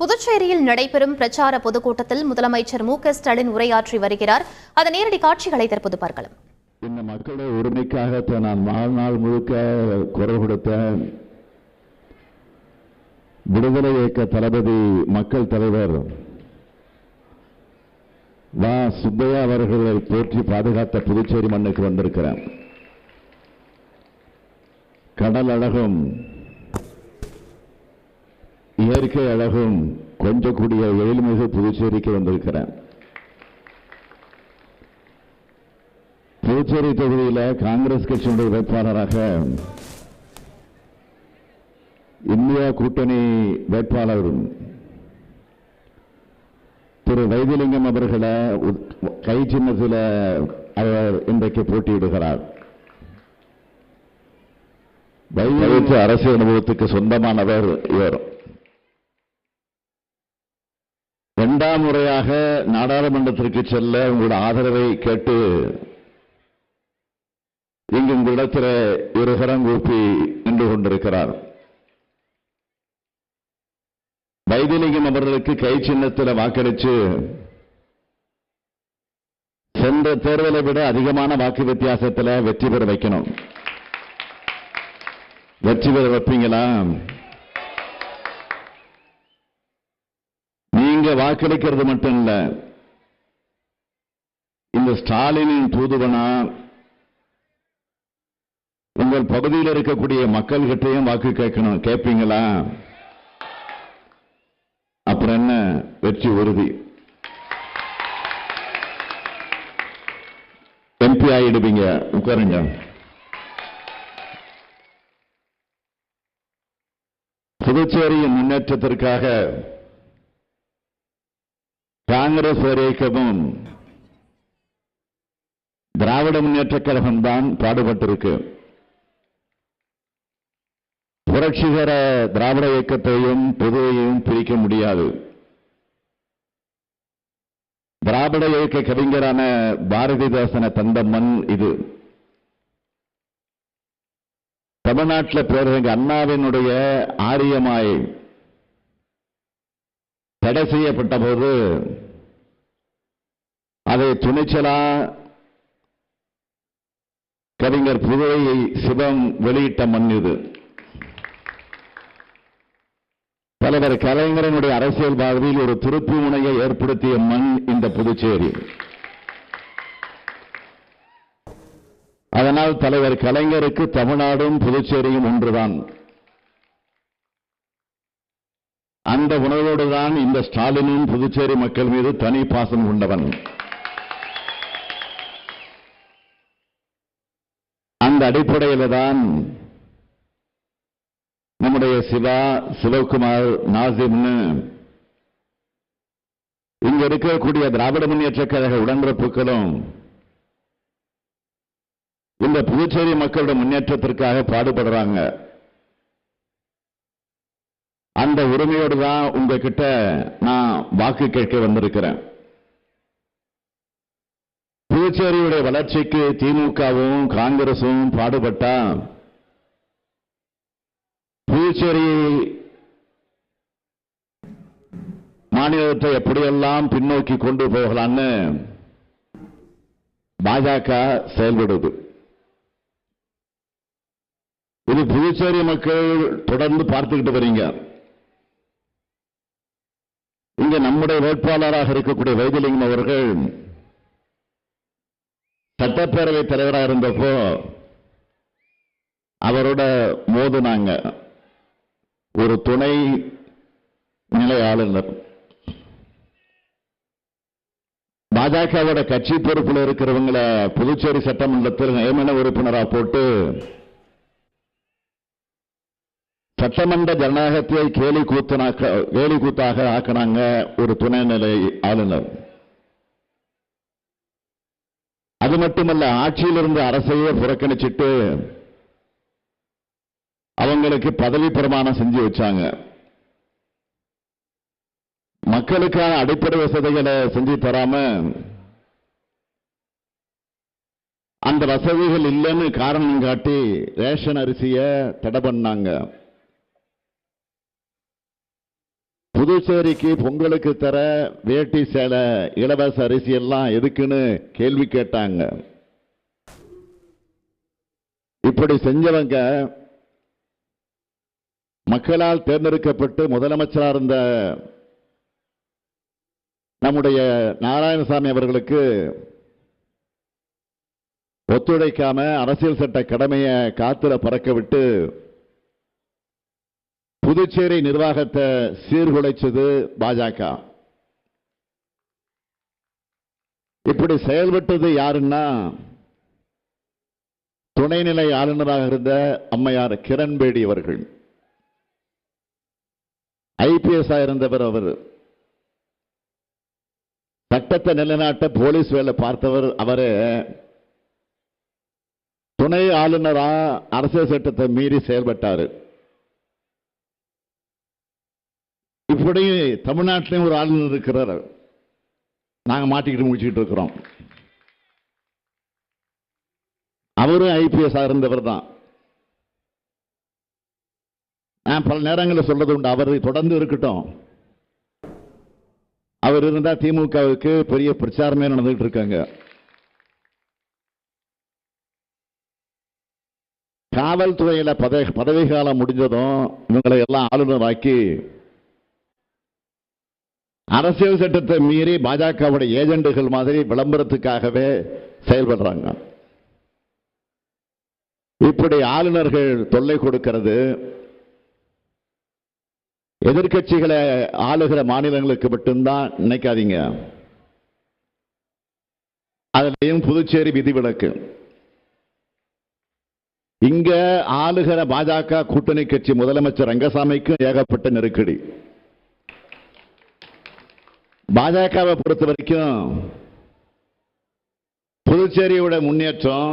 புதுச்சேரியில் நடைபெறும் பிரச்சார பொதுக்கூட்டத்தில் முதலமைச்சர் மு.க.ஸ்டாலின் உரையாற்றி வருகிறார். அதன் நேரடி காட்சிகளை தற்போது பார்க்கலாம். இந்த மக்களுடைய உரிமைக்காக நான் வாழ்நாள் முழுக்க குரல் கொடுத்த விடுதலை இயக்க தளபதி மக்கள் தலைவர் வா சுப்பையா அவர்களை போற்றி பாதுகாத்த புதுச்சேரி மண்ணுக்கு வந்திருக்கிறேன். கடல் அழகும் இயற்கை அழகும் கொஞ்சம் கூடிய எழில்மிகு புதுச்சேரிக்கு வந்திருக்கிறேன். புதுச்சேரி தொகுதியில் காங்கிரஸ் கட்சியினுடைய வேட்பாளராக இந்தியா கூட்டணி வேட்பாளர் திரு வைத்திலிங்கம் அவர்களை கை சின்னத்தில் அவர் இன்றைக்கு போட்டியிடுகிறார். வைத்திலிங்க அரசியல் அனுபவத்துக்கு சொந்தமானவர் இவர். இரண்டாம் முறையாக நாடாளுமன்றத்திற்கு செல்ல உங்களுடைய ஆதரவை கேட்டு இங்கு உங்களிடத்தில் இருகரம் கூப்பி நின்று கொண்டிருக்கிறார். வைத்திலிங்கம் அவர்களுக்கு கை சின்னத்தில் வாக்களித்து சென்ற தேர்தலை விட அதிகமான வாக்கு வித்தியாசத்தில் வெற்றி பெற வைக்கணும். வெற்றி பெற வைப்பீங்களா? நீங்க வாக்களிக்கிறது மட்டும் இல்ல, இந்த ஸ்டாலினின் தூதுவனா உங்கள் பகுதியில் இருக்கக்கூடிய மக்கள்கிட்டையும் வாக்கு கேட்கணும். கேட்பீங்களா? அப்புறம் என்ன, வெற்றி உறுதி. எம்பி ஆயிடுவீங்க. உட்காருங்க. புதுச்சேரியின் முன்னேற்றத்திற்காக காங்கிரஸ் இயக்கமும் திராவிட முன்னேற்ற கழகம் தான் பாடுபட்டிருக்கு. புரட்சிகர திராவிட இயக்கத்தையும் பொதுவையும் பிரிக்க முடியாது. திராவிட இயக்க கவிஞரான பாரதிதாசன தந்த மண் இது. தமிழ்நாட்டில் பேரறிஞர் அண்ணாவினுடைய ஆரியமாய் தடை செய்யப்பட்ட போது அதை துணிச்சலா கவிஞர் புதுவை சிவம் வெளியிட்ட மண் இது. தலைவர் கலைஞரனுடைய அரசியல் வாழ்வில் ஒரு திருப்பு முனையை ஏற்படுத்திய மண் இந்த புதுச்சேரி. அதனால் தலைவர் கலைஞருக்கு தமிழ்நாடும் புதுச்சேரியும் ஒன்றுதான். அந்த உணர்வோடுதான் இந்த ஸ்டாலினும் புதுச்சேரி மக்கள் மீது தனி பாசம் கொண்டவன். அந்த அடிப்படையில் தான் நம்முடைய சிவா, சிவகுமார், நாசிம்னு இங்க இருக்கக்கூடிய திராவிட முன்னேற்ற கழக உடன்பிறப்புகளும் இந்த புதுச்சேரி மக்களுடைய முன்னேற்றத்திற்காக பாடுபடுறாங்க. அந்த உரிமையோடு தான் உங்ககிட்ட நான் வாக்கு கேட்க வந்திருக்கிறேன். புதுச்சேரியுடைய வளர்ச்சிக்கு திமுகவும் காங்கிரசும் பாடுபட்டா புதுச்சேரி மாநிலத்தை எப்படியெல்லாம் பின்னோக்கி கொண்டு போகலான்னு பாஜக செயல்படுது. இது புதுச்சேரி மக்கள் தொடர்ந்து பார்த்துக்கிட்டு வரீங்க. இங்க நம்முடைய வேட்பாளராக இருக்கக்கூடிய வைத்திலிங்கம் அவர்கள் சட்டப்பேரவை தலைவராக இருந்தப்போ அவரோட மோதுனாங்க ஒரு துணை நிலை ஆளுநர். பாஜகவோட கட்சி பொறுப்பில் இருக்கிறவங்களை புதுச்சேரி சட்டமன்றத்தில் நியமன உறுப்பினராக போட்டு சட்டமன்ற ஜனநாயகத்தை கேலி கூத்தாக ஆக்கினாங்க ஒரு துணைநிலை ஆளுநர். அது மட்டுமல்ல, ஆட்சியில் இருந்த அரசையே புறக்கணிச்சிட்டு அவங்களுக்கு பதவி பிரமாணம் செஞ்சு வச்சாங்க. மக்களுக்கான அடிப்படை வசதிகளை செஞ்சு தராம அந்த வசதிகள் இல்லைன்னு காரணம் காட்டி ரேஷன் அரிசியை தடை பண்ணாங்க. புதுச்சேரிக்கு பொங்கலுக்கு தர வேட்டி சேலை இலவச அரிசி எல்லாம் எதுக்குன்னு கேள்வி கேட்டாங்க. இப்படி செஞ்சவங்க மக்களால் தேர்ந்தெடுக்கப்பட்டு முதலமைச்சராக இருந்த நம்முடைய நாராயணசாமி அவர்களுக்கு ஒத்துழைக்காம அரசியல் சட்ட கடமையை காத்துல பறக்க விட்டு புதுச்சேரி நிர்வாகத்தை சீர்குலைச்சது பாஜக. இப்படி செயல்பட்டது யாருன்னா துணைநிலை ஆளுநராக இருந்த அம்மையார் கிரண்பேடி அவர்கள். ஐபிஎஸ் இருந்தவர். அவர் சட்டத்தை நிலைநாட்ட போலீஸ் வேலை பார்த்தவர். அவரே துணை ஆளுநரா அரசியல் சட்டத்தை மீறி செயல்பட்டார். இப்படி தமிழ்நாட்டிலும் ஒரு ஆளுநர் இருக்கிறார். நாங்க மாட்டிக்கிட்டு முடிச்சுக்கிட்டு இருக்கிறோம். அவரும் ஐபிஎஸ் இருந்தவர் தான். நான் பல நேரங்களில் சொல்றது உண்டு, அவர் தொடர்ந்து இருக்கட்டும். அவர் இருந்தா திமுகவுக்கு பெரிய பிரச்சாரமே நடந்துகிட்டு இருக்காங்க. காவல்துறையில பதவி காலம் முடிஞ்சதும் இவங்களை எல்லாம் ஆளுநராக்கி அரசியல் சட்டத்தை மீறி பாஜகவுடைய ஏஜெண்டுகள் மாதிரி விளம்பரத்துக்காகவே செயல்படுறாங்க. இப்படி ஆளுநர்கள் தொல்லை கொடுக்கிறது எதிர்க்கட்சிகளை ஆளுகிற மாநிலங்களுக்கு மட்டும்தான் நினைக்காதீங்க. அதிலையும் புதுச்சேரி விதிவிலக்கு. இங்க ஆளுகிற பாஜக கூட்டணி கட்சி முதலமைச்சர் ரங்கசாமிக்கும் ஏகப்பட்ட நெருக்கடி. பாஜகவை பொறுத்த வரைக்கும் புதுச்சேரியோட முன்னேற்றம்,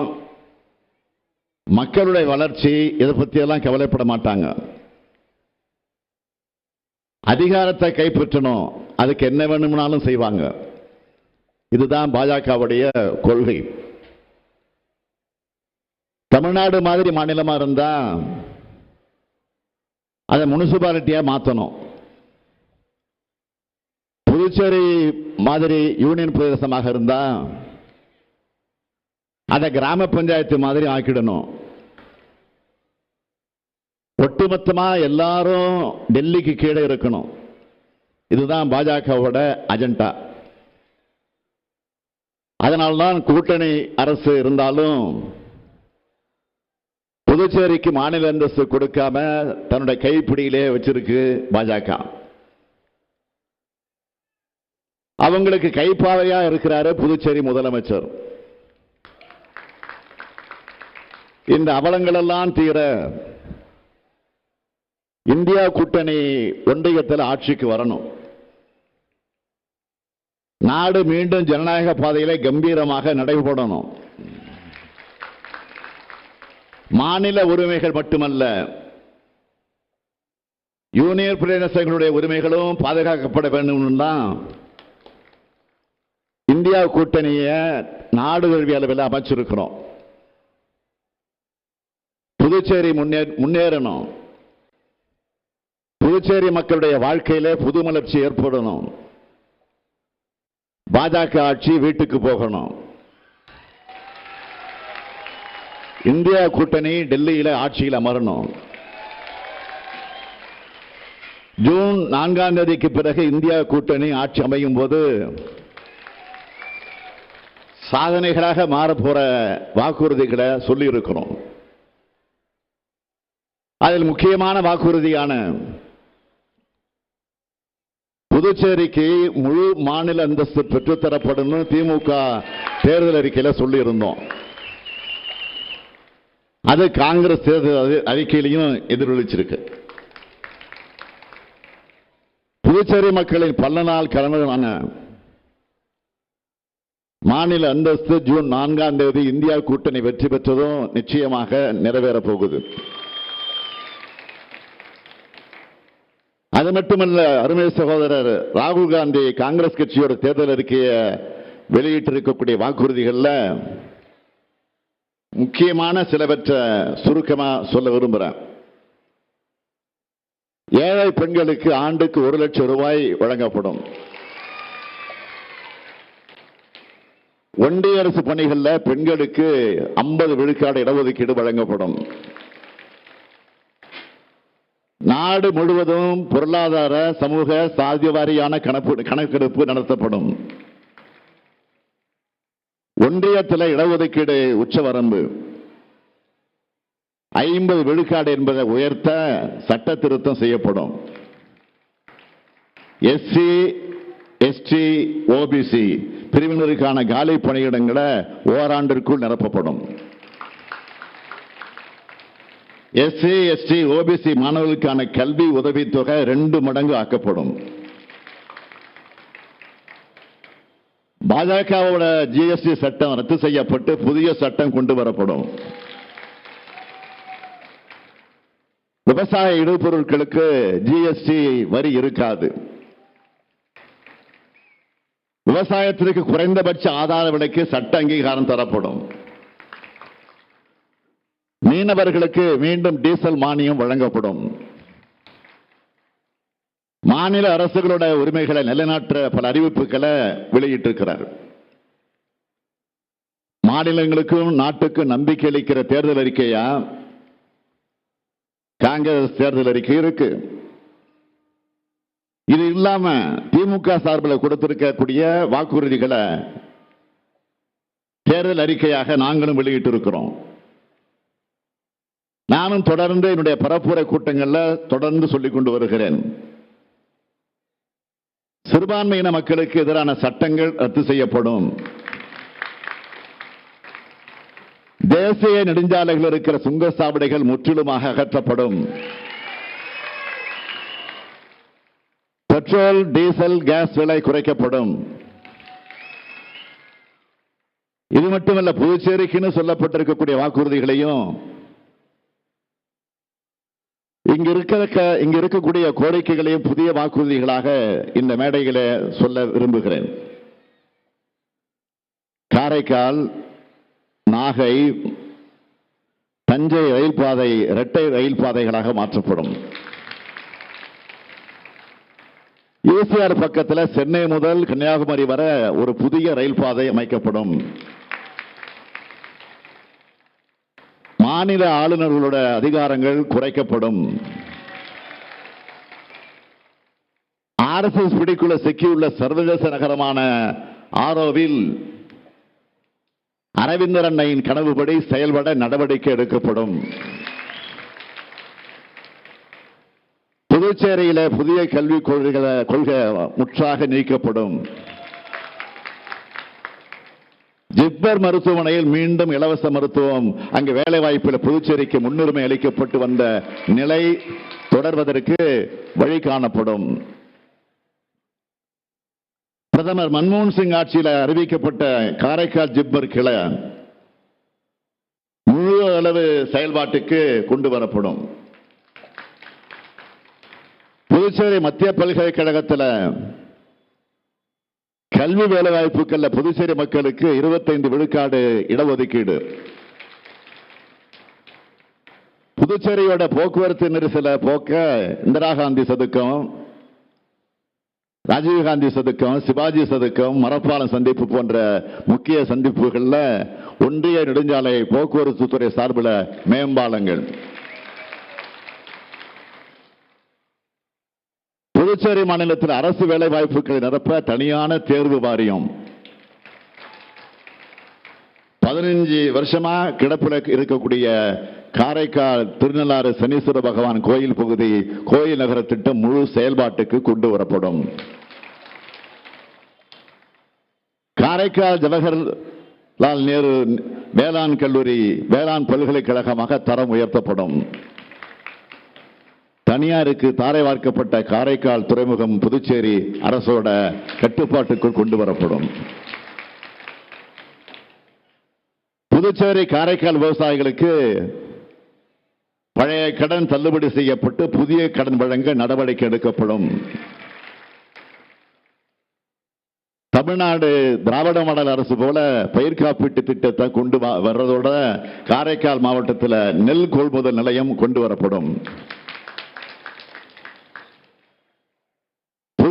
மக்களுடைய வளர்ச்சி, இதை பத்தி எல்லாம் கவலைப்பட மாட்டாங்க. அதிகாரத்தை கைப்பற்றணும், அதுக்கு என்ன வேணும்னாலும் செய்வாங்க. இதுதான் பாஜகவுடைய கொள்கை. தமிழ்நாடு மாதிரி மாநிலமா இருந்தா அதை முனிசிபாலிட்டியா மாற்றணும். புதுச்சேரி மாதிரி யூனியன் பிரதேசமாக இருந்தா அதை கிராம பஞ்சாயத்து மாதிரி ஆக்கிடணும். ஒட்டுமொத்தமா எல்லாரும் டெல்லிக்கு கீழே இருக்கணும். இதுதான் பாஜகவோட அஜெண்டா. அதனால்தான் கூட்டணி அரசு இருந்தாலும் புதுச்சேரிக்கு மாநில அந்தஸ்து கொடுக்காம தன்னுடைய கைப்பிடியிலே வச்சிருக்கு பாஜக. அவங்களுக்கு கைப்பாவையா இருக்கிறாரு புதுச்சேரி முதலமைச்சர். இந்த அவலங்கள் எல்லாம் தீர இந்தியா கூட்டணி ஒன்றியத்தில் ஆட்சிக்கு வரணும். நாடு மீண்டும் ஜனநாயக பாதையிலே கம்பீரமாக நடைபெறணும். மாநில உரிமைகள் மட்டுமல்ல, யூனியன் பிரதேசங்களுடைய உரிமைகளும் பாதுகாக்கப்பட வேண்டும் தான் இந்தியா கூட்டணியை நாடு தழுவிய அளவில் அமைச்சிருக்கிறோம். புதுச்சேரி முன்னேறணும். புதுச்சேரி மக்களுடைய வாழ்க்கையிலே புது மலர்ச்சி ஏற்படணும். பாஜக ஆட்சி வீட்டுக்கு போகணும். இந்தியா கூட்டணி டெல்லியில ஆட்சியில் அமரணும். ஜூன் 4ஆம் தேதிக்கு பிறகு இந்தியா கூட்டணி ஆட்சி அமையும் போது சாதனைகளாக மாறப்போற வாக்குறுதிகளை சொல்லி இருக்கிறோம். அதில் முக்கியமான வாக்குறுதியான புதுச்சேரிக்கு முழு மாநில அந்தஸ்து பெற்றுத்தரப்படும் திமுக தேர்தல் அறிக்கையில சொல்லி இருந்தோம். அது காங்கிரஸ் தேர்தல் அறிக்கையிலையும் எதிரொலிச்சிருக்கு. புதுச்சேரி மக்களின் பல நாள் கனவான மாநில அந்தஸ்து ஜூன் 4ஆம் தேதி இந்தியா கூட்டணி வெற்றி பெற்றதும் நிச்சயமாக நிறைவேறப் போகுது. அது மட்டுமல்ல, அருமை சகோதரர் ராகுல் காந்தி காங்கிரஸ் கட்சியோட தேர்தல் அறிக்கையை வெளியிட்டிருக்கக்கூடிய வாக்குறுதிகள்ல முக்கியமான சிலவற்றை சுருக்கமா சொல்ல விரும்புகிறேன். ஏழை பெண்களுக்கு ஆண்டுக்கு 1 லட்சம் ரூபாய் வழங்கப்படும். ஒன்றிய அரசு பணிகளில் பெண்களுக்கு 50 விழுக்காடு இடஒதுக்கீடு வழங்கப்படும். நாடு முழுவதும் பொருளாதார சமூக சாதி வாரியான கணக்கெடுப்பு நடத்தப்படும். ஒன்றியத்தில் இடஒதுக்கீடு உச்சவரம்பு 50 விழுக்காடு என்பதை உயர்த்த சட்ட திருத்தம் செய்யப்படும். எஸ்சி, எஸ்டி, ஓபிசி பிரிவினருக்கான காலி பணியிடங்களை ஓராண்டிற்குள் நிரப்பப்படும். எஸ்சி, எஸ்டி, ஓபிசி மாணவர்களுக்கான கல்வி உதவித்தொகை 2 மடங்கு ஆக்கப்படும். பாஜகவோட ஜிஎஸ்டி சட்டம் ரத்து செய்யப்பட்டு புதிய சட்டம் கொண்டு வரப்படும். விவசாய இடுபொருட்களுக்கு ஜிஎஸ்டி வரி இருக்காது. விவசாயத்திற்கு குறைந்தபட்ச ஆதார விலைக்கு சட்ட அங்கீகாரம் தரப்படும். மீனவர்களுக்கு மீண்டும் டீசல் மானியம் வழங்கப்படும். மாநில அரசுகளோட உரிமைகளை நிலைநாட்ட பல அறிவிப்புகளை வெளியிட்டிருக்கிறார். மாநிலங்களுக்கும் நாட்டுக்கும் நம்பிக்கை அளிக்கிற தேர்தல் அறிக்கையா காங்கிரஸ் தேர்தல் அறிக்கை இருக்கு. இது இல்லாம திமுக சார்பில் கொடுத்திருக்கக்கூடிய வாக்குறுதிகளை தேர்தல் அறிக்கையாக நாங்களும் வெளியிட்டு இருக்கிறோம். நானும் தொடர்ந்து என்னுடைய பரப்புரை கூட்டங்களில் தொடர்ந்து சொல்லிக் கொண்டு வருகிறேன். சிறுபான்மையின மக்களுக்கு எதிரான சட்டங்கள் ரத்து செய்யப்படும். தேசிய நெடுஞ்சாலைகள் இருக்கிற சுங்கச்சாவடிகள் முற்றிலுமாக அகற்றப்படும். பெட்ரோல், டீசல், கேஸ் விலை குறைக்கப்படும். இது மட்டுமல்ல, புதுச்சேரிக்குன்னு சொல்லப்பட்டிருக்கக்கூடிய வாக்குறுதிகளையும் இங்க இருக்கக்கூடிய கோரிக்கைகளையும் புதிய வாக்குறுதிகளாக இந்த மேடைகளை சொல்ல விரும்புகிறேன். காரைக்கால், நாகை, தஞ்சை ரயில் பாதை இரட்டை ரயில் பாதைகளாக மாற்றப்படும். ஈசிஆர் பக்கத்தில் சென்னை முதல் கன்னியாகுமரி வரை ஒரு புதிய ரயில் பாதை அமைக்கப்படும். மாநில ஆளுநர்களோட அதிகாரங்கள் குறைக்கப்படும். RSS பிடிக்குள்ள சிக்கியுள்ள சர்வதேச நகரமான ஆரோவில் அரவிந்தர் அன்னையின் கனவுபடி செயல்பட நடவடிக்கை எடுக்கப்படும். புதுச்சேரியில புதிய கல்விக் கொள்கை முற்றாக நீக்கப்படும். ஜிப்மர் மருத்துவமனையில் மீண்டும் இலவச மருத்துவம், அங்கு வேலை வாய்ப்பில் புதுச்சேரிக்கு முன்னுரிமை அளிக்கப்பட்டு வந்த நிலை தொடர்வதற்கு வழி காணப்படும். பிரதமர் மன்மோகன் சிங் ஆட்சியில் அறிவிக்கப்பட்ட காரைக்கால் ஜிப்மர் கிளை முழு அளவு செயல்பாட்டுக்கு கொண்டு வரப்படும். புதுச்சேரி மத்திய பல்கலைக்கழகத்தில் கல்வி வேலைவாய்ப்புகள்ல புதுச்சேரி மக்களுக்கு 25 விழுக்காடு இடஒதுக்கீடு. புதுச்சேரியோட போக்குவரத்து நெரிசலை போக்க இந்திரா காந்தி சதுக்கம், ராஜீவ்காந்தி சதுக்கம், சிவாஜி சதுக்கம், மரப்பாலம் சந்திப்பு போன்ற முக்கிய சந்திப்புகள்ல ஒன்றிய நெடுஞ்சாலை போக்குவரத்து துறை சார்பில் மேம்பாலங்கள். புதுச்சேரி மாநிலத்தில் அரசு வேலை வாய்ப்புகளை நிரப்ப தனியான தேர்வு வாரியம். 15 வருஷமா கிடப்பில் இருக்கக்கூடிய காரைக்கால் திருநள்ளாறு சனீஸ்வர பகவான் கோயில் பகுதி கோயில் நகர திட்டம் முழு செயல்பாட்டுக்கு கொண்டு வரப்படும். காரைக்கால் ஜவஹர்லால் நேரு வேளாண் கல்லூரி வேளாண் பல்கலைக்கழகமாக தரம் உயர்த்தப்படும். தனியாருக்கு தாரை வார்க்கப்பட்ட காரைக்கால் துறைமுகம் புதுச்சேரி அரசோட கட்டுப்பாட்டுக்குள் கொண்டு வரப்படும். புதுச்சேரி காரைக்கால் விவசாயிகளுக்கு பழைய கடன் தள்ளுபடி செய்யப்பட்டு புதிய கடன் வழங்க நடவடிக்கை எடுக்கப்படும். தமிழ்நாடு திராவிட மாடல் அரசு போல பயிர் காப்பீட்டு திட்டத்தை கொண்டு வர்றதோட காரைக்கால் மாவட்டத்தில் நெல் கொள்முதல் நிலையம் கொண்டு வரப்படும்.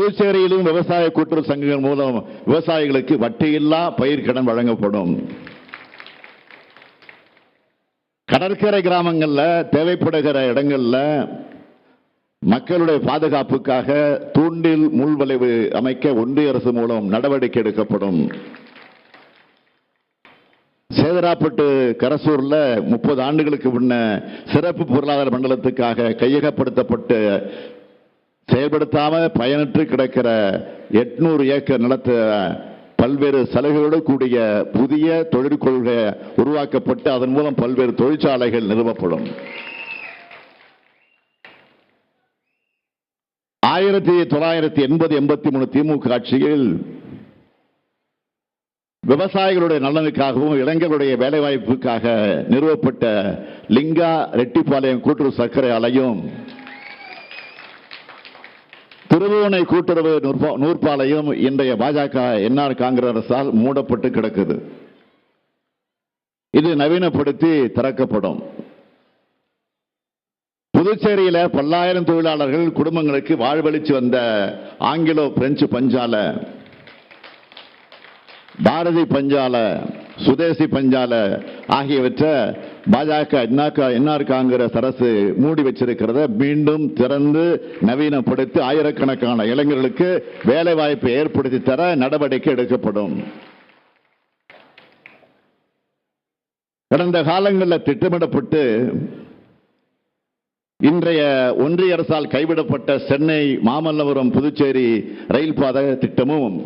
புதுச்சேரியிலும் விவசாய கூட்டுறவு சங்கங்கள் மூலம் விவசாயிகளுக்கு வட்டியில்லா பயிர்க்கடன் வழங்கப்படும். கடற்கரை கிராமங்கள்ல தேவைப்படுகிற இடங்கள்ல மக்களுடைய பாதுகாப்புக்காக தூண்டில் முள்வளைவு அமைக்க ஒன்றிய அரசு மூலம் நடவடிக்கை எடுக்கப்படும். சேதராப்பட்டு கரசூர்ல 30 ஆண்டுகளுக்கு முன்ன சிறப்பு பொருளாதார மண்டலத்துக்காக கையகப்படுத்தப்பட்டு செயல்படுத்தாம பயனற்று கிடக்கிற 800 ஏக்கர் நிலத்தை பல்வேறு சலுகைகளோடு கூடிய புதிய தொழிற்கொள்கை உருவாக்கப்பட்டு அதன் மூலம் பல்வேறு தொழிற்சாலைகள் நிறுவப்படும். 1983 திமுக ஆட்சியில் விவசாயிகளுடைய நலனுக்காகவும் இளைஞர்களுடைய வேலைவாய்ப்புக்காக நிறுவப்பட்ட லிங்கா ரெட்டிப்பாளையம் கூட்டுறவு சர்க்கரை ஆலையும் திருவோணை கூட்டுறவு நூற்பாலையும் இன்றைய பாஜக என்ஆர் காங்கிரஸ் அரசால் மூடப்பட்டு கிடக்குது. இது நவீனப்படுத்தி திறக்கப்படும். புதுச்சேரியில பல்லாயிரம் தொழிலாளர்கள் குடும்பங்களுக்கு வாழ்வளிச்சு வந்த ஆங்கிலோ பிரெஞ்சு பஞ்சாலை, பாரதி பஞ்சாலை, சுதேசி பஞ்சாலை ஆகியவற்றை பாஜக என்ஆர் காங்கிரஸ் அரசு மூடி வச்சிருக்கிறத மீண்டும் திறந்து நவீனப்படுத்தி ஆயிரக்கணக்கான இளைஞர்களுக்கு வேலை வாய்ப்பை ஏற்படுத்தி தர நடவடிக்கை எடுக்கப்படும். கடந்த காலங்களில் திட்டமிடப்பட்டு இன்றைய ஒன்றிய அரசால் கைவிடப்பட்ட சென்னை மாமல்லபுரம் புதுச்சேரி ரயில் பாதை திட்டமும்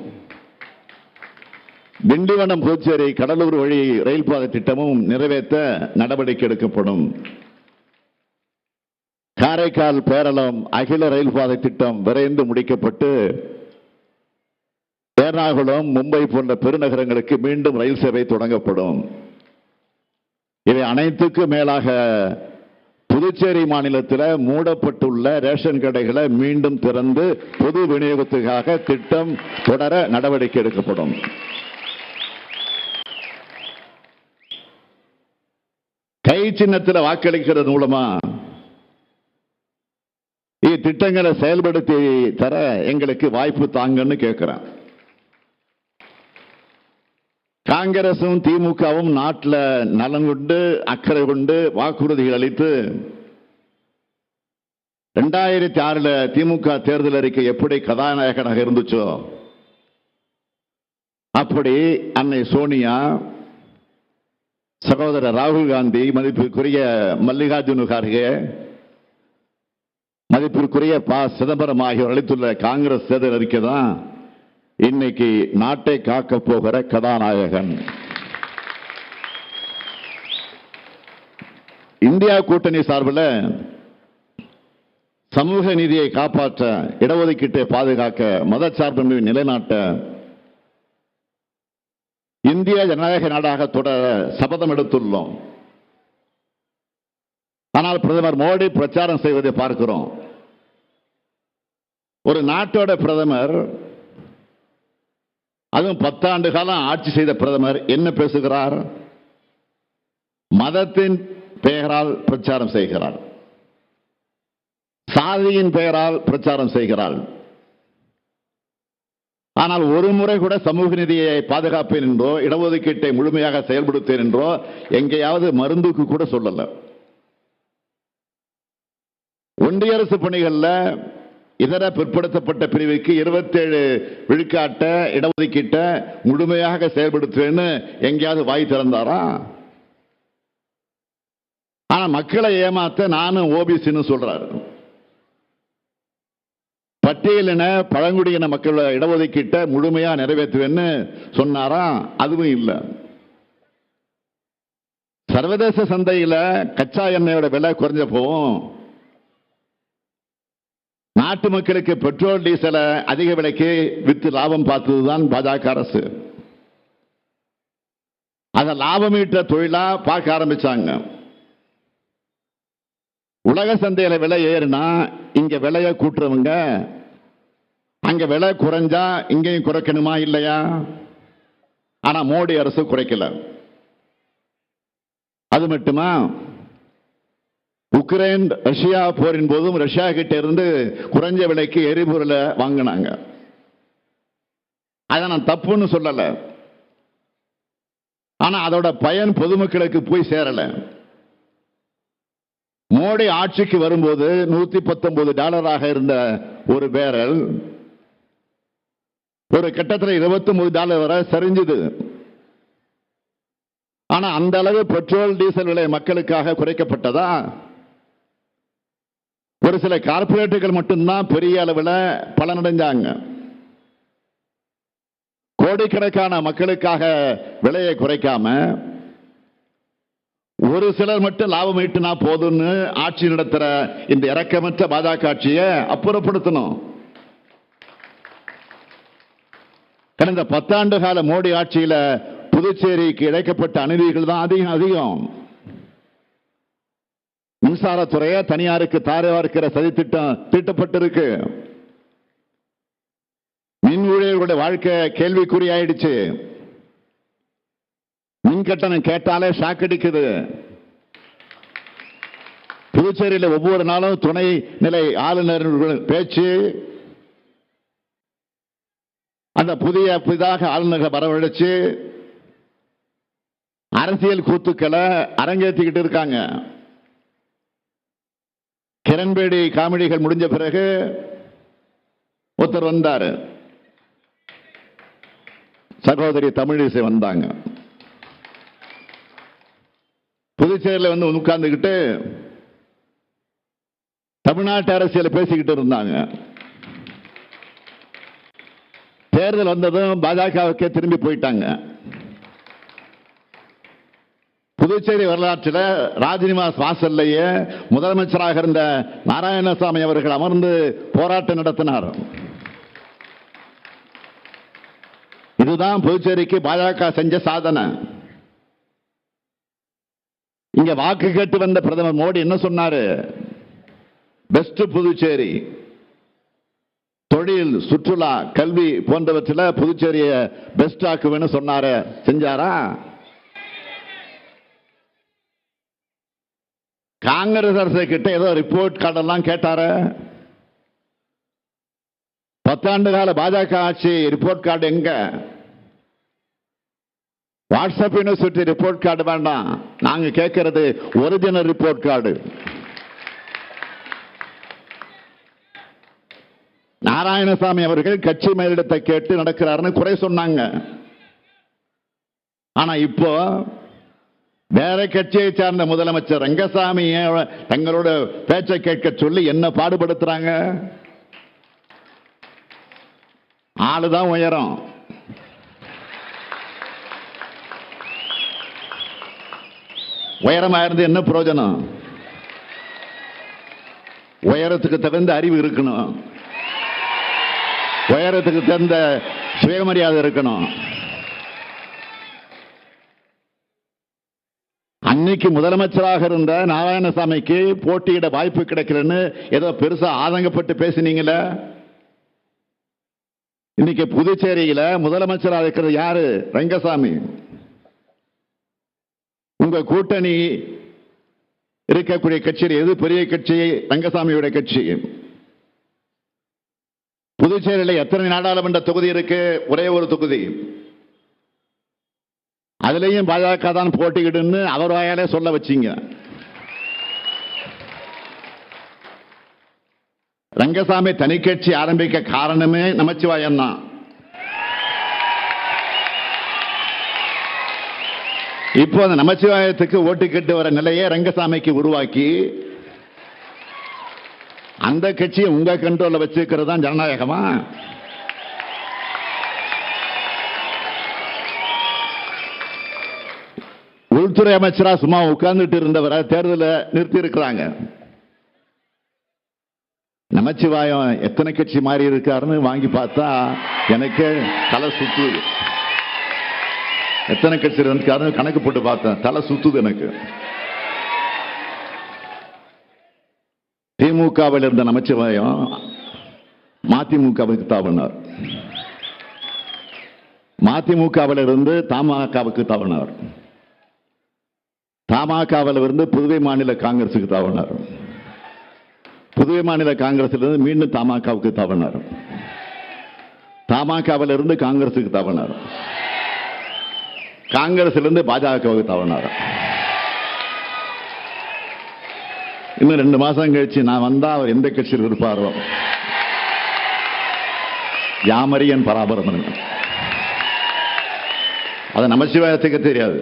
திண்டிவனம் புதுச்சேரி கடலூர் வழி ரயில் பாதை திட்டமும் நிறைவேற்ற நடவடிக்கை எடுக்கப்படும். காரைக்கால் பேரளம் அகில ரயில் பாதை திட்டம் விரைந்து முடிக்கப்பட்டு எர்ணாகுளம் மும்பை போன்ற பெருநகரங்களுக்கு மீண்டும் ரயில் சேவை தொடங்கப்படும். இவை அனைத்துக்கும் மேலாக புதுச்சேரி மாநிலத்தில் மூடப்பட்டுள்ள ரேஷன் கடைகளை மீண்டும் திறந்து பொது விநியோகத்துக்காக திட்டம் தொடர நடவடிக்கை எடுக்கப்படும். கை சின்னத்தில் வாக்களிக்கிறது மூலமா திட்டங்களை செயல்படுத்தி தர எங்களுக்கு வாய்ப்பு தாங்கன்னு கேட்கிறேன். காங்கிரசும் திமுகவும் நாட்டில் நலன் கொண்டு அக்கறை கொண்டு வாக்குறுதிகள் அளித்து 2006 திமுக தேர்தல் அறிக்கை எப்படி கதாநாயகனாக இருந்துச்சோ அப்படி அன்னை சோனியா, சகோதரர் ராகுல் காந்தி, மதிப்பிற்குரிய மல்லிகார்ஜுன கார்கே, மதிப்பிற்குரிய சிதம்பரம் ஆகியோர் அளித்துள்ள காங்கிரஸ் தேர்தல் அறிக்கை தான் இன்னைக்கு நாட்டை காக்க போகிற கதாநாயகன். இந்தியா கூட்டணி சார்பில் சமூக நீதியை காப்பாற்ற, இடஒதுக்கீட்டை பாதுகாக்க, மதச்சார்பின்மை நிலைநாட்ட இந்திய ஜனநாயக நாடாக தொடர சபதம் எடுத்துள்ளோம். ஆனால் பிரதமர் மோடி பிரச்சாரம் செய்வதை பார்க்கிறோம். ஒரு நாட்டோட பிரதமர், அதுவும் 10 ஆண்டு காலம் ஆட்சி செய்த பிரதமர் என்ன பேசுகிறார்? மதத்தின் பெயரால் பிரச்சாரம் செய்கிறார், சாதியின் பெயரால் பிரச்சாரம் செய்கிறார். ஆனால் ஒரு முறை கூட சமூக நீதியை பாதுகாப்பேன் என்றோ இடஒதுக்கீட்டை முழுமையாக செயல்படுத்தேன் என்றோ எங்கேயாவது மருந்துக்கு கூட சொல்லல. ஒன்றிய அரசு பணிகள்ல இதர பிற்படுத்தப்பட்ட பிரிவுக்கு 27 விழுக்காட்ட இடஒதுக்கீட்ட முழுமையாக செயல்படுத்துவேன்னு எங்கேயாவது வாய் திறந்தாரா? ஆனா மக்களை ஏமாத்த நானும் ஓபிசின்னு சொல்றாரு. பட்டியலின பழங்குடியின மக்கள் இடஒதுக்கீட்டை முழுமையா நிறைவேற்றுவேன்னு சொன்னாரா? அதுவும் இல்லை. சர்வதேச சந்தையில் கச்சா எண்ணெயோட விலை குறைஞ்ச போவும் நாட்டு மக்களுக்கு பெட்ரோல் டீசலை அதிக விலைக்கு வித்து லாபம் பார்த்ததுதான் பாஜக அரசு. அதை லாபம் ஈட்ட தொழிலா பார்க்க ஆரம்பிச்சாங்க. உலக சந்தையில விலை ஏறுனா இங்க விலையை கூட்டுறவங்க அங்க விலை குறைஞ்சா இங்கேயும் குறைக்கணுமா இல்லையா? ஆனா மோடி அரசு குறைக்கல. அது மட்டுமா, உக்ரைன் ரஷ்யா போரின் போதும் ரஷ்யா கிட்ட இருந்து குறைஞ்ச விலைக்கு எரிபொருளை வாங்கினாங்க. அதை நான் தப்புன்னு சொல்லல. ஆனா அதோட பயன் பொதுமக்களுக்கு போய் சேரல. மோடி ஆட்சிக்கு வரும்போது $119 இருந்த ஒரு பேரல் ஒரு கட்டத்தில் $29 வரை சரிஞ்சது. ஆனா அந்த அளவு பெட்ரோல் டீசல் விலை மக்களுக்காக குறைக்கப்பட்டதா? ஒரு சில கார்பரேட்டுகள் மட்டும்தான் பெரிய அளவில் பலனடைஞ்சாங்க. கோடிக்கணக்கான மக்களுக்காக விலையை குறைக்காம ஒரு சிலர் மட்டும் லாபம் ஈட்டினா போதும்னு ஆட்சி நடத்துற இந்த இரக்கமற்ற பாஜக ஆட்சியை அப்புறப்படுத்தணும். கடந்த 10 ஆண்டு கால மோடி ஆட்சியில புதுச்சேரிக்கு இழைக்கப்பட்ட அநீதிகள் தான் அதிகம். மின்சாரத்துறையை தனியாருக்கு தாரவார்க்கிற சதி திட்டம் தீட்டப்பட்டிருக்கு. மின் ஊழியர்களுடைய வாழ்க்கை கேள்விக்குறியாயிடுச்சு. மின் கட்டணம் கேட்டாலே ஷாக் அடிக்குது. புதுச்சேரியில் ஒவ்வொரு நாளும் துணை நிலை ஆளுநர் பேச்சு, அந்த புதிதாக ஆளுநர் வரவழைச்சு அரசியல் கூத்துக்களை அரங்கேற்றிக்கிட்டு இருக்காங்க. கிரண்பேடி காமெடிகள் முடிஞ்ச பிறகு ஒருத்தர் வந்தார், சகோதரி தமிழிசை வந்தாங்க. புதுச்சேரியில் வந்து உட்கார்ந்துக்கிட்டு தமிழ்நாட்டு அரசியலை பேசிக்கிட்டு இருந்தாங்க. தேர்தல் வந்ததும் பாஜகவுக்கே திரும்பி போயிட்டாங்க. புதுச்சேரி வரலாற்றில் ராஜ்நிவாஸ் வாசல்லையே முதலமைச்சராக இருந்த நாராயணசாமி அவர்கள் அமர்ந்து போராட்டம் நடத்தினார். இதுதான் புதுச்சேரிக்கு பாஜக செஞ்ச சாதனை. இங்க வாக்கு கேட்டு வந்த பிரதமர் மோடி என்ன சொன்னாரு? பெஸ்ட் புதுச்சேரி, தொழில், சுற்றுலா, கல்வி போன்றவற்றில் புதுச்சேரியை பெஸ்ட் ஆக்குவேன்னு சொன்னாரு. செஞ்சாரா? காங்கிரஸ் அரசு கிட்ட ஏதோ ரிப்போர்ட் கார்டெல்லாம் கேட்டாரு. 10 ஆண்டு கால பாஜக ஆட்சி ரிப்போர்ட் கார்டு எங்க? வாட்ஸ்அப் யூனிவர்சிட்டி ரிப்போர்ட் கார்டு வேண்டாம், நாங்க கேட்கிறது ஒரிஜினல் ரிப்போர்ட் கார்டு. நாராயணசாமி அவர்கள் கட்சி மேலிடத்தை கேட்டு நடக்கிறாருன்னு குறை சொன்னாங்க. ஆனா இப்போ வேற கட்சியை சார்ந்த முதலமைச்சர் ரங்கசாமி தங்களோட பேச்சை கேட்க சொல்லி என்ன பாடுபடுத்துறாங்க? ஆளுதான் உயரம். உயரமா இருந்து என்ன பிரயோஜனம்? உயரத்துக்கு தகுந்த அறிவு இருக்கணும், உயரத்துக்கு தகுந்த சுயமரியாதை இருக்கணும். அன்னைக்கு முதலமைச்சராக இருந்த நாராயணசாமிக்கு போட்டியிட வாய்ப்பு கிடைக்கலன்னு ஏதோ பெருசா ஆதங்கப்பட்டு பேசினீங்களே. இன்னைக்கு புதுச்சேரியில முதலமைச்சராக இருக்கிறது யாரு? ரங்கசாமி. உங்க கூட்டணி இருக்கக்கூடிய கட்சியில் எது பெரிய கட்சி? ரங்கசாமியோட கட்சி. புதுச்சேரியில் எத்தனை நாடாளுமன்ற தொகுதி இருக்கு? ஒரே ஒரு தொகுதி. அதுலயும் பாஜக தான் போட்டியிடுன்னு அவர் வாயாலே சொல்ல வச்சீங்க. ரங்கசாமி தனி கட்சி ஆரம்பிக்க காரணமே நமச்சிவாயம் தான். இப்போ அந்த நமச்சிவாயத்துக்கு ஓட்டு கேட்டு வர நிலையை ரங்கசாமிக்கு உருவாக்கி அந்த கட்சியை உங்க கண்ட்ரோல்ல வச்சிருக்கிறது தான் ஜனநாயகமா? உள்துறை அமைச்சரா சும்மா உட்கார்ந்துட்டு இருந்தவரை தேர்தலை நிறுத்தி இருக்கிறாங்க. நமச்சிவாயம் எத்தனை கட்சி மாறி இருக்காருன்னு வாங்கி பார்த்தா எனக்கு தலை சுத்துது. எத்தனை கட்சி இருக்காருன்னு கணக்கு போட்டு பார்த்தேன், தலை சுத்துது எனக்கு. திமுகவில் இருந்த நமச்சிவாயம் மதிமுகவுக்கு தாவினார், மதிமுகவில் இருந்து தமாகவுக்கு தாவினார், தமாகவில் இருந்து புதுவை மாநில காங்கிரசுக்கு தாவினார், புதுவை மாநில காங்கிரசிலிருந்து மீண்டும் தமாகவுக்கு தாவினார். தமாகவில் இருந்து காங்கிரசுக்கு தவறினார், காங்கிரஸ்ல இருந்து பாஜகவுக்கு தவறினார். இன்னும் 2 மாசம் கழிச்சு நான் வந்தா அவர் எந்த கட்சியில் இருப்பாரோ, யாமரியன் பராபரமன். அதை நமச்சிவாயத்துக்கு தெரியாது.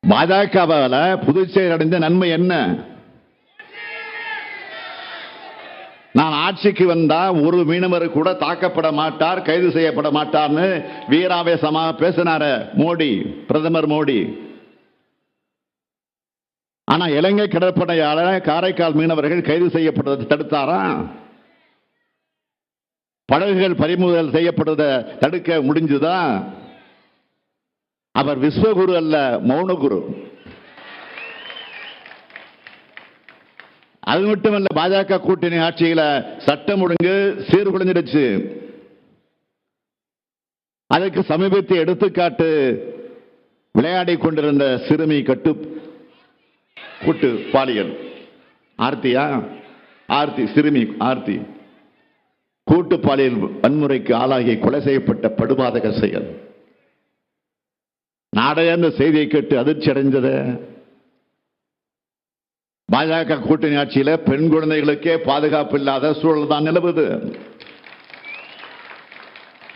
பாஜகவால புதுச்சேரி அடைந்த நன்மை என்ன? நான் ஆட்சிக்கு வந்தா ஒரு மீனவர் கூட தாக்கப்பட மாட்டார், கைது செய்யப்பட மாட்டார்னு வீராவேசமாக பேசினார மோடி, பிரதமர் மோடி. ஆனா இலங்கை கடற்படையால காரைக்கால் மீனவர்கள் கைது செய்யப்படுவதை தடுத்தாரா? படகுகள் பறிமுதல் செய்யப்படுவதை தடுக்க முடிஞ்சுதா? அவர் விஸ்வகுரு அல்ல, மௌனகுரு. அது மட்டுமல்ல, பாஜக கூட்டணி ஆட்சியில சட்டம் ஒழுங்கு சீர்குலைஞ்சிடுச்சு. அதற்கு சமீபத்திய எடுத்துக்காட்டு விளையாடி கொண்டிருந்த சிறுமி கூட்டு பாலியல். சிறுமி ஆர்த்தி கூட்டு பாலியல் வன்முறைக்கு ஆளாகி கொலை செய்யப்பட்ட படுபாதக செயல். நாடே அந்த செய்தியை கேட்டு அதிர்ச்சி அடைந்தது. பாஜக கூட்டணி ஆட்சியில பெண் குழந்தைகளுக்கே பாதுகாப்பு இல்லாத சூழல் தான் நிலவுது.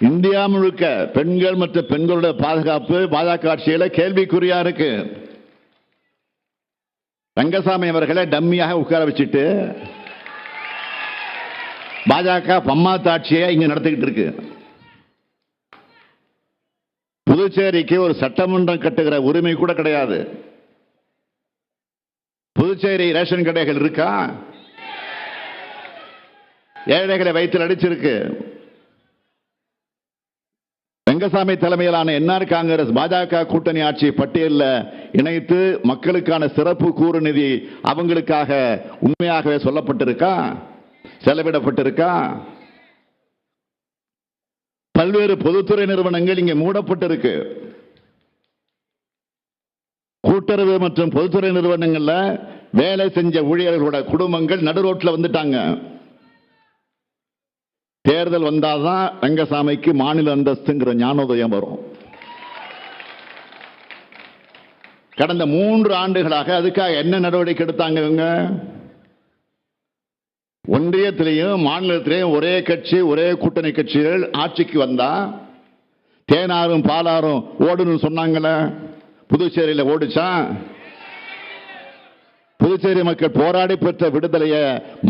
இந்தியா முழுக்க பெண்கள் மற்றும் பெண்களுடைய பாதுகாப்பு பாஜக ஆட்சியில கேள்விக்குறியா இருக்கு. ரங்கசாமி அவர்களை டம்மியாக உட்கார வச்சுட்டு பாஜக பம்மாத்து ஆட்சியை இங்க நடத்திக்கிட்டு இருக்கு. புதுச்சேரிக்கு ஒரு சட்டமன்றம் கட்டுகிற உரிமை கூட கிடையாது. புதுச்சேரி ரேஷன் கடைகள் இருக்கா? ஏழைகளை வயிற்றில் அடிச்சிருக்கு. ரங்கசாமி தலைமையிலான என்ஆர் காங்கிரஸ் பாஜக கூட்டணி ஆட்சி பட்டியலில் இணைத்து மக்களுக்கான சிறப்பு கூறு நிதி அவங்களுக்காக உண்மையாகவே சொல்லப்பட்டிருக்கா? செலவிடப்பட்டிருக்கா? பல்வேறு பொதுத்துறை நிறுவனங்கள் இங்கே மூடப்பட்டிருக்கு. கூட்டுறவு மற்றும் பொதுத்துறை நிறுவனங்கள்ல வேலை செஞ்ச ஊழியர்களோட குடும்பங்கள் நடுரோட்டில் வந்துட்டாங்க. தேர்தல் வந்தாதான் ரங்கசாமிக்கு மாநில அந்தஸ்துங்கிற ஞானோதயம் வரும். கடந்த 3 ஆண்டுகளாக அதுக்காக என்ன நடவடிக்கை எடுத்தாங்க? இவங்க ஒன்றியத்திலையும் மாநிலத்திலையும் ஒரே கட்சி, ஒரே கூட்டணி கட்சிகள் ஆட்சிக்கு வந்தா தேனாரும் பாலாரும் ஓடுன்னு சொன்னாங்களே, புதுச்சேரியில் ஓடிச்சா? புதுச்சேரி மக்கள் போராடி பெற்ற விடுதலைய,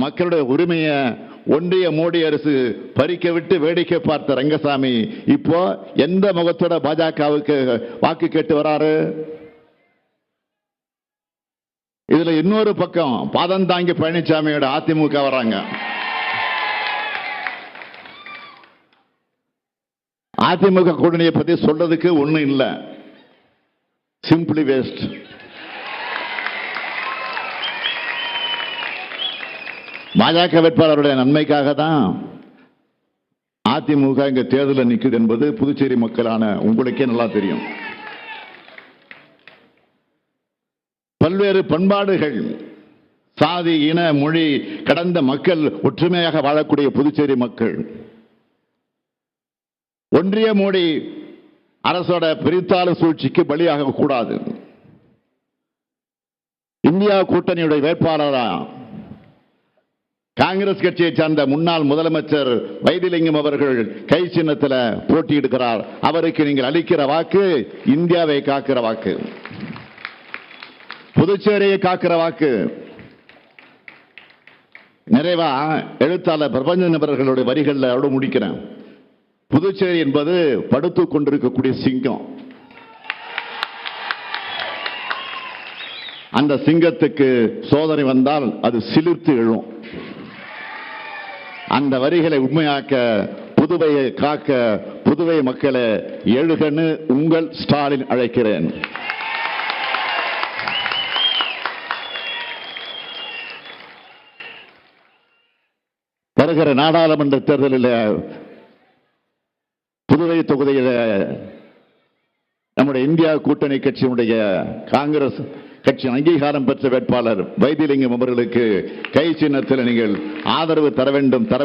மக்களுடைய உரிமையை ஒன்றிய மோடி அரசு பறிக்க விட்டு வேடிக்கை பார்த்த ரங்கசாமி இப்போ எந்த முகத்தோட பாஜகவுக்கு வாக்கு கேட்டு வராரு? இதுல இன்னொரு பக்கம் பாதம் தாங்கி பழனிசாமியோட அதிமுக வராங்க. அதிமுக கூட்டணியை பத்தி சொல்றதுக்கு ஒண்ணும் இல்லை, சிம்பிளி வேஸ்ட். பாஜக வேட்பாளருடைய நன்மைக்காக தான் அதிமுக இங்க தேர்தலில் நிற்குது என்பது புதுச்சேரி மக்களான உங்களுக்கே நல்லா தெரியும். பல்வேறு பண்பாடுகள், சாதி, இன, மொழி கடந்த மக்கள் ஒற்றுமையாக வாழக்கூடிய புதுச்சேரி மக்கள் ஒன்றிய மோடி அரசோட பிரித்தாள சூழ்ச்சிக்கு பலியாக கூடாது. இந்தியா கூட்டணியுடைய வேட்பாளரா காங்கிரஸ் கட்சியை சார்ந்த முன்னாள் முதலமைச்சர் வைத்திலிங்கம் அவர்கள் கை சின்னத்தில் போட்டியிடுகிறார். அவருக்கு நீங்கள் அளிக்கிற வாக்கு இந்தியாவை காக்கிற வாக்கு, புதுச்சேரியை காக்கிற வாக்கு. நிறைவா எழுத்தாளர் பிரபஞ்சன் அவர்களுடைய வரிகளில் முடிக்கிறேன். புதுச்சேரி என்பது படுத்துக் கொண்டிருக்கக்கூடிய சிங்கம். அந்த சிங்கத்துக்கு சோதனை வந்தால் அது சிலிர்த்து எழும். அந்த வரிகளை உண்மையாக்க, புதுவையை காக்க, புதுவை மக்களை எழுகன்னு உங்கள் ஸ்டாலின் அழைக்கிறேன். வருகிற நாடாளுமன்ற தேர்தலில் புதுவை தொகுதியில் நம்முடைய இந்தியா கூட்டணி கட்சியினுடைய கட்சி அங்கீகாரம் பெற்ற வேட்பாளர் வைத்திலிங்கம் அவர்களுக்கு கை சின்னத்தில் நீங்கள் ஆதரவு தர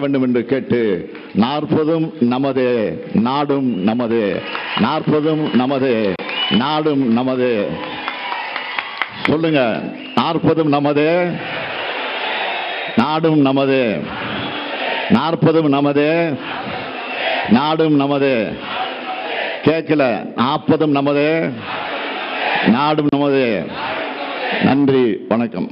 வேண்டும் என்று கேட்டு 40 நமது நாடும் நமது 40 நமது நாடும் நமது சொல்லுங்க 40 நமது நாடும் நமது 40 நமது நாடும் நமது கேட்கல 40 நமது நாடும் நமது. நன்றி, வணக்கம்.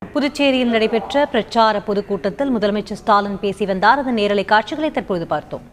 புதுச்சேரியில் நடைபெற்ற பிரச்சார பொதுக்கூட்டத்தில் முதலமைச்சர் ஸ்டாலின் பேசி வந்தார். அதன் நேரலை காட்சிகளை தற்போது பார்த்தோம்.